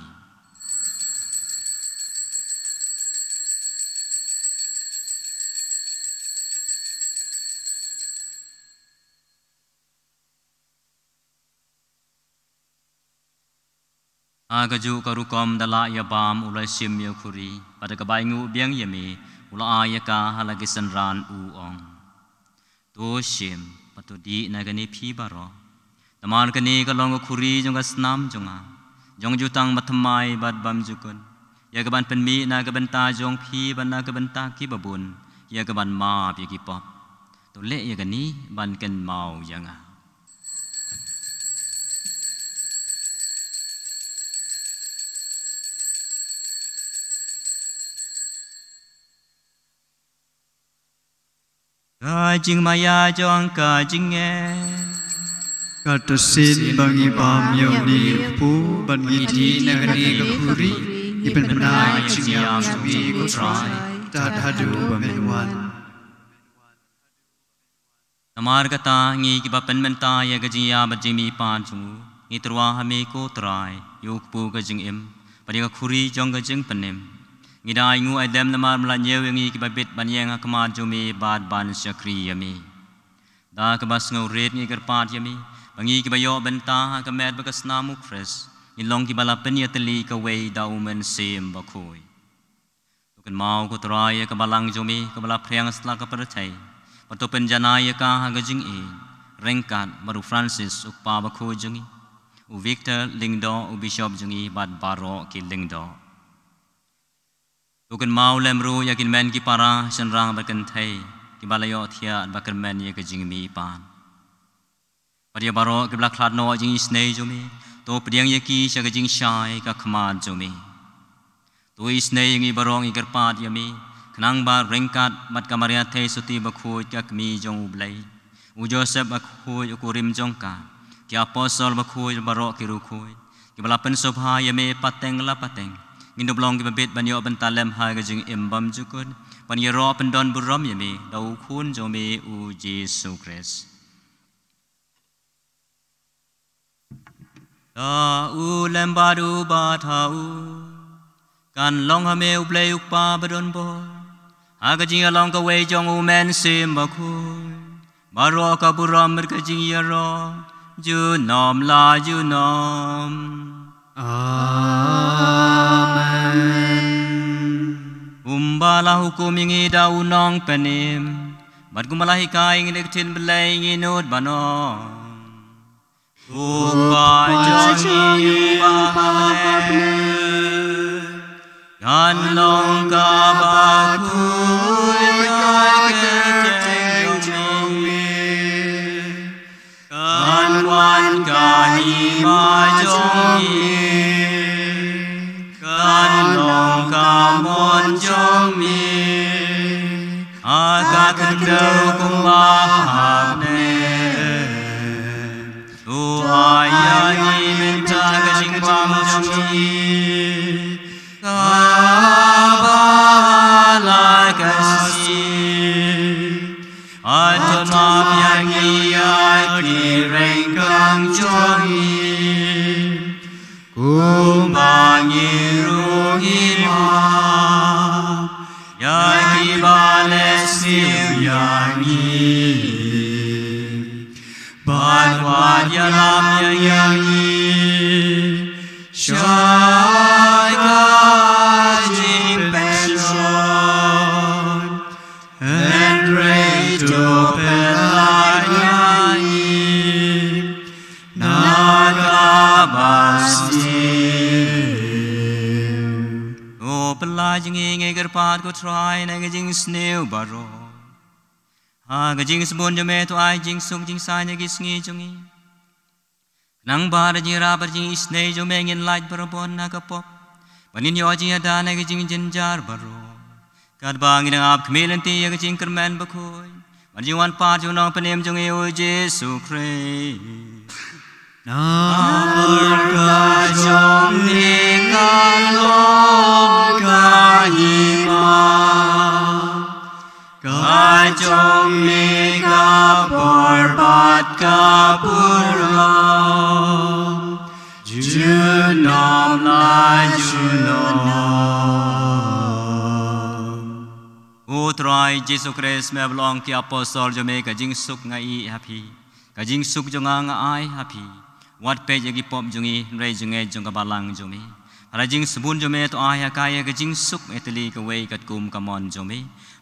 อากจูกรุกอมดลายบามอุลาชิมยคุรีปัตกบายงูเบียงยามีอุลาอายกาฮาลากิสันรานอูองโตชิมปัตตุดีนากเนพีบารอตมารกันเนกลองคุรีจงกัสนามจงอาจงจุตังมัทไมบัดบัมจุกุนยากบันเป็นมีนากบันตาจงพีบันนากบันตากิบบุญยากบันมาปีกิปอบตัวเละยากันนี้บันกันเมายังอาจิงมายาจงกาจิงเงกัตสินบางอีบามยาวนีปูบันมีทีนักเนกคุรีอีเป็นปัญหาจิงยามสวีกุตรายตัดฮัดูบะเมนวันนมารกตางีกิบเป็นมันตายกจิงยาบจิมีปานจูงีตรวาหเมโกตรายยุกปูกจิงเอ็มปฏิกคุรีจงกจิงปนิมงีได้งูไอเดมนมารมลาเยวงีกิบบิดบันยังขมาจูมีบาดบันชครียมีดากบัสงูเรดงีกรปาดยมีบางทีกิบยอบันตาก็แม่บักสนามุคริสยินลงกิบลาเป็นยตลีก็เวดาวมันเซมบักคุยตุกันมากุตรายก็บาลังจมีก็บลาเพลียงสลากประเทศปัตตุเป็นจานายกาหากจิงเอเร่งกัดมารุฟรานซิสอุปาบักคุยจงีอุวิกเตอร์ลิงดออุบิชอบจงีบัดบารอกิลิงดอตุกันมาเลมรูยากินแมนกิปาราฉันรางบักันไทยกิบาลายอเทียบักแมนยากจิงมีปานปฏิบารอกบลักขลาดโนจิงสเนย์จมีตัวเปลี่ยนยากีชกจิงชายกับขมาจมีตัวสเนย์ยังอีบารองอีกระปาดยามีขนังบาร์เร่งกัดมัดกามาริอาเทสุติบักคุยกับมีจงอุบเลยอุโจเซบบักคุยอุกุริมจงกากิอาปอสอลบักคุยบารอกิรุคุยกิบลาเป็นสภายามีปัตเตงละปัตเตงงินดบลองกิบบิดบัญญัติบันตาเลมหายกับจิงอิมบัมจุกุนปัญญารอเป็นดอนบุรมยามีดาวคุณจงมีอุเยซูคริสต์ตาอูเลมบาดูบาทาอูกันลองหาเมอุเปลยุปาบดอนบอหากจิงลองกเวจงอูแมนเซมบักคุยบารอกับบุรามกจิงยารอจูนอมลาจูนอมอาเมนบาลาหุกุมิงดาวนองเปนิมบัดกุมลาฮิกายงิเล็กทินเบลายงิโนดบานออุปาจงีบาฮาเลกันลงกาบาคุยกายเกเจงจงมีกันวันกานีมาจงมีกันลงกามอนจงมีอากาศเดิมกุมมาหาเนAyani mentaga jingwam jami kabala kasi atona piangi aki renggang jongi kumbangi rugi ma yaki balesiu yangi Badwad yalam yangi Shai kajing pension And reto pelangi Nagabasti pela jingi ngai gerpat ko try na jing sneu baro ha jing sebon jome to ai jing suk jing sai na gisngi jungi nang bar jing ra bar jing isnei jome ngin light barabon na kapop panin yo jing ada na jing jinjar baro kad bang ina ap kmelen ti ya jing kermen bakoi bar jing wan pa ju nong panem jong e o jesu christ Namarga jong ni kalong kahima Kajong ni kaporbat kapurang Junom la junom O try Jesu Christ me belong ki apostol jome ka jing suk ngai happy ka jing suk jonga ngai happy Wat pe jagi pop jungi rei junge jong kabalang jumi para jing sebun jome to aya kaya ke jing suk eteli ke wei kat kum kamon jumi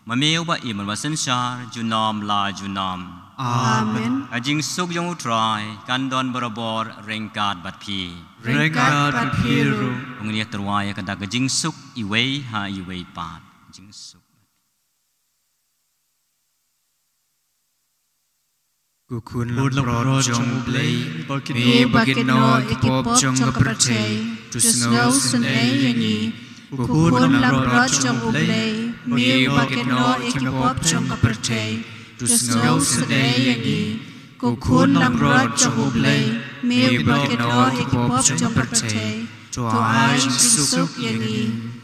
mameu ba iman ba sensar junom la junom Amen. a jing suk jong try kan don borobor rengkat bat pi Ringkat pat piru. ngni terwaya kada ke jing suk i wei ha i wei pat jing suk Kukun lamprot jong blay Mi bakit no ikipop jong kapercay. Tus ngau sun yengi. Kukun lamprot jong ublay. Mi bakit no ikipop jong kapercay. Tus ngau sun yengi. Kukun lamprot jong ublay. Mi bakit no ikipop jong kapercay. To ay suk yengi.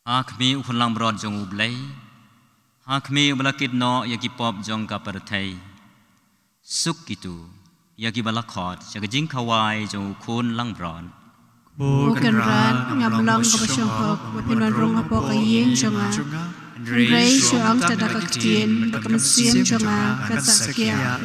Hakmi ulang berod jong ublay Hakmi balakit no yaki pop jong kapertai Suk itu yaki balakot Jaga jing kawai jong kun lang berod Bukan ran ngablang kapasyong hok. Wapinuan rong hapo kayeng jonga. Andrei syuang tada kaktiin. Kakamasiam jonga katsakia.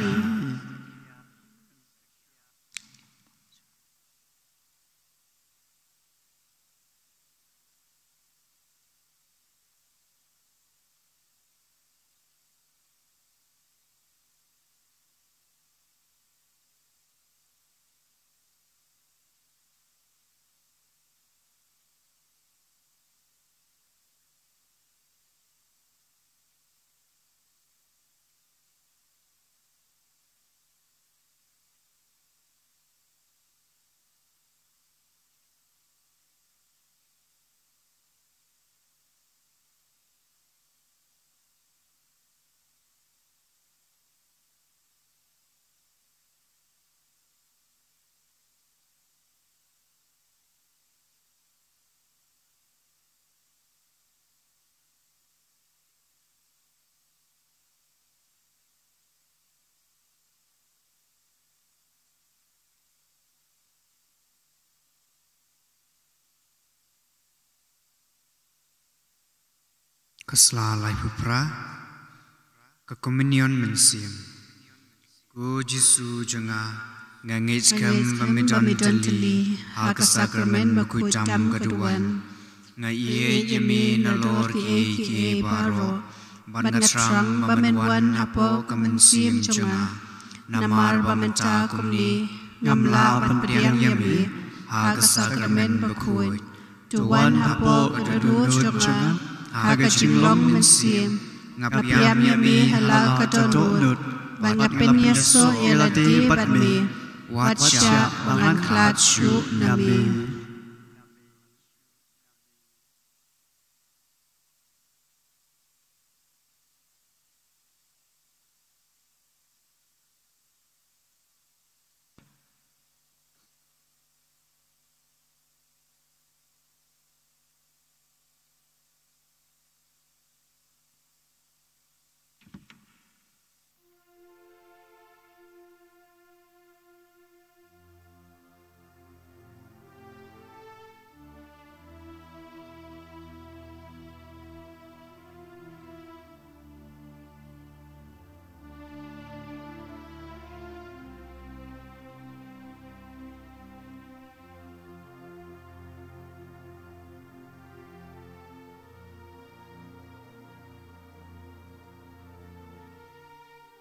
Kasla lai pupra Ka kominion mensiam Ku Jesu janga Ngangit kam bamidon tali Haka sakramen baku jam keduan Nga iye jemi nalor ki baro Banatrang bamenwan hapo kemensiam janga Namar bamenta kumni Ngamla banpriang yami Haka sakramen baku Tuan hapo kedudut janga Haga jinglong mensiam Ngapiam yami hala kadonut Bangapin yaso eladi badmi Watcha bangan klat syuk nami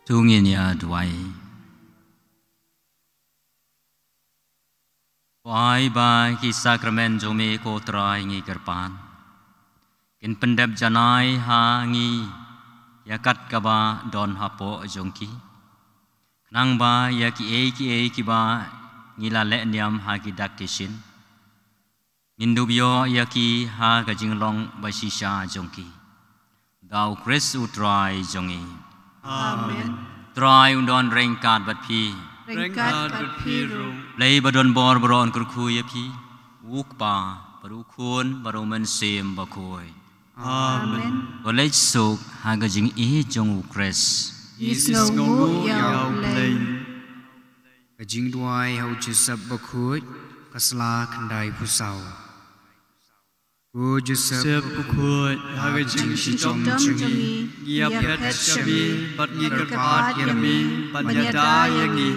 ทุงเงียด้วยวายบายกิสักรเมนจงมีโคตรายงีกระปานกินเป็นเด็บจนายหางียากัดกบาดอนฮัปโปจงกีนังบายากิเอกิบางีลาเลเนียมหากิดักกิชินนินดูบิโอยากิหากจิงลองบาชิชาจงกีดาวคริสอุตรายจงอีอาเมนตรายอุดอนเร่งการบัดพีเร่งการบัดพีรูเลยบดอนบอร์บรอนกรุคุยพีวุกปาบรุคุณบรมันเซมบคุยอาเมนบเลจสุกหากจิงอีจงอุคริสยิสโนงูยาวเลยกจิงด้วยเฮาจะสับบคุยกัสลาคันไดผู้สาวกูจะสับคุยหากจิงชิจอมจงยียบเพชรมีบัดยีกระปาดยามีบัดยาดายังงี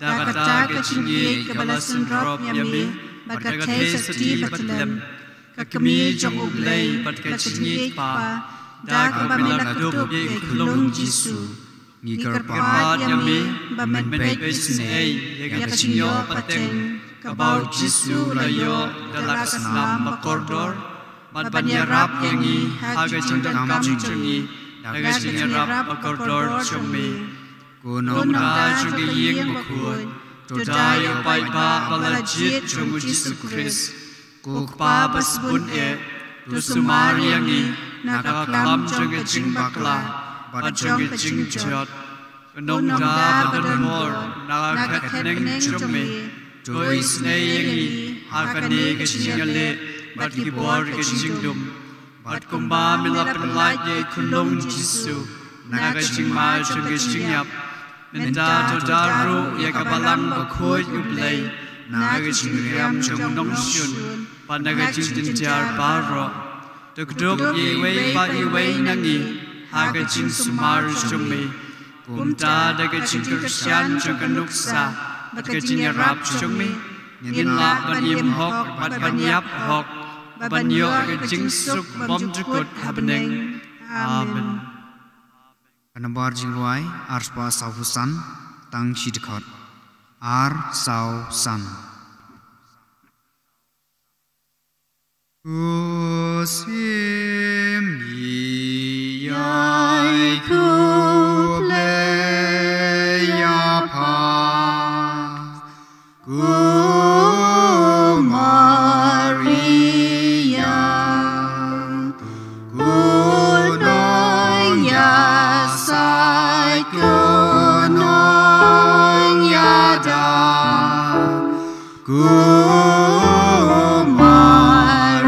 ดากตากจิงยีกบลาสันรอบยามีบัดกะเทสตีบัดเลมกะกมีจงอุบเลยบัดกะจิงยีปาดากบะมีลักดุบยีคุลงจิสุงีกระปาดยามีบะเมนเปสเนยยกะจิงโยปะเต็งกะบาวจิสุลายโยดลักสนามมะกอร์ดอร์บัดบัญญารับยังงีหากจิงดำจิงจงีดากจิงรับมะกอร์ดอร์ชมีกูนมดาจุกยิงมะคุยตัวดายไปบาบลาจิตจงจิสุคริสกูปาบัสบุญตัวสุมารียังงีนักคลำจงจิงบักลาบัดจงจิงจอดนมดาบัดมอร์นักแข่งจงมีตัวอิสเนยยังงีหากเนกจิงเลบัดกิบอร์กจิงดุมบัดกุมบามิลาเป็นลายเยคุลงจิสุนักจิงมาจงจิงยับนินดาตัวดารุยากบาลังบคุยอุบเลยนักจิงเรียมจงนงชุนปันนักจิงดินจาร์บารอตกดุกยีเวปะยีเวนังอีหากจิงสุมารุจงมีกุมตาดักจิงคริสเตียนจงกนุกษาบัดกจิงรับจงมีนินละบัดยิมหกบัดบัญญับหกบัญญัติจิงสุขบอมจุกุดฮับเนงอาเมนกันบาร์จิงรวยอาร์สปาสาวสันตังชิดขอดอาร์สาวสันกุสิมยายคุเปยาพากุมารียากุนอยาสายกุนอยาดากุมา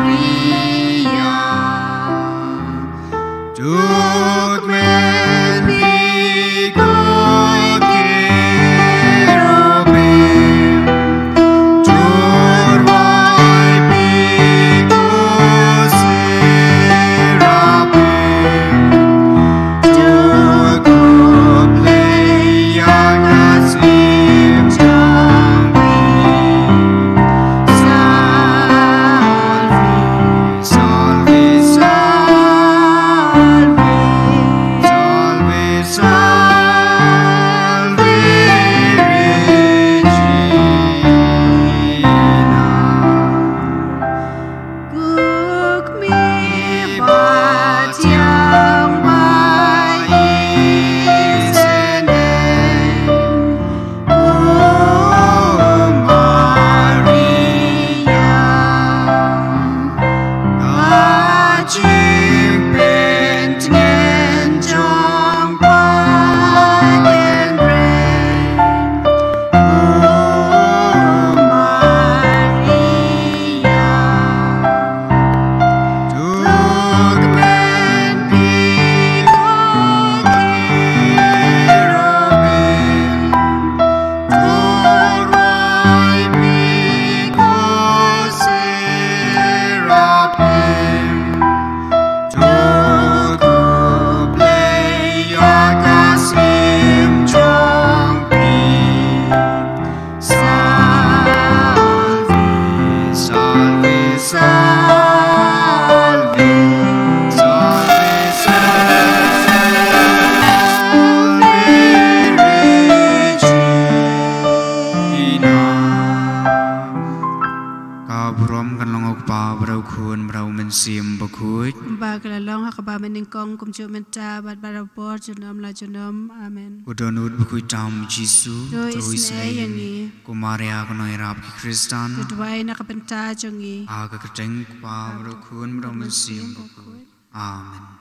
รียาทุกเมื่อปีกุเกโรเบจุดไว้ปีกุเสราเบจุดกุเพลยานาสิมจังเบ ningkong kum chu menta bat barapor junam la junam amen Kudonut bukui tam Jisu do Jois isne ne yangi Kumaria konoi rap ki Kristan do dwai na kapenta jongi Aga keteng pa bro kun bro mesim bukui Amen